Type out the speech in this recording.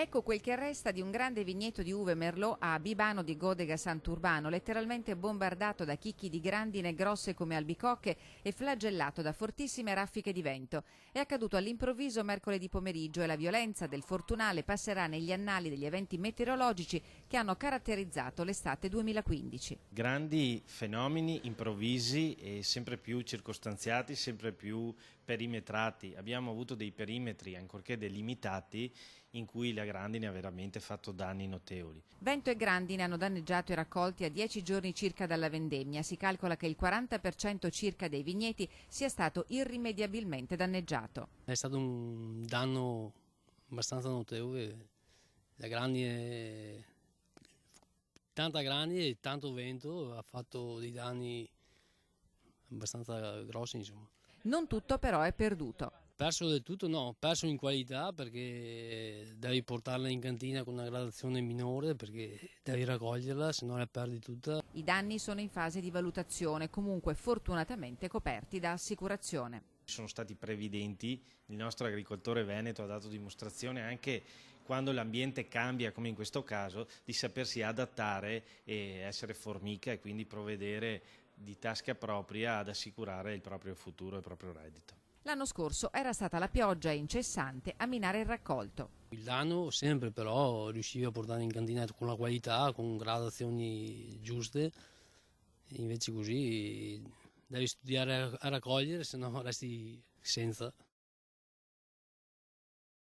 Ecco quel che resta di un grande vigneto di uve Merlot a Bibano di Godega Sant'Urbano, letteralmente bombardato da chicchi di grandine grosse come albicocche e flagellato da fortissime raffiche di vento. È accaduto all'improvviso mercoledì pomeriggio e la violenza del fortunale passerà negli annali degli eventi meteorologici che hanno caratterizzato l'estate 2015. Grandi fenomeni improvvisi e sempre più circostanziati, sempre più perimetrati. Abbiamo avuto dei perimetri, ancorché delimitati, in cui la grandine ha veramente fatto danni notevoli. Vento e grandine hanno danneggiato i raccolti a 10 giorni circa dalla vendemmia. Si calcola che il 40% circa dei vigneti sia stato irrimediabilmente danneggiato. È stato un danno abbastanza notevole. La grandine, tanta grandine e tanto vento ha fatto dei danni abbastanza grossi, insomma. Non tutto però è perduto. Perso del tutto no, perso in qualità perché devi portarla in cantina con una gradazione minore perché devi raccoglierla, se no la perdi tutta. I danni sono in fase di valutazione, comunque fortunatamente coperti da assicurazione. Sono stati previdenti, il nostro agricoltore veneto ha dato dimostrazione anche quando l'ambiente cambia, come in questo caso, di sapersi adattare e essere formica e quindi provvedere di tasca propria ad assicurare il proprio futuro e il proprio reddito. L'anno scorso era stata la pioggia incessante a minare il raccolto. Il danno sempre però riuscivi a portare in cantina con la qualità, con gradazioni giuste, invece così devi studiare a raccogliere, se no resti senza.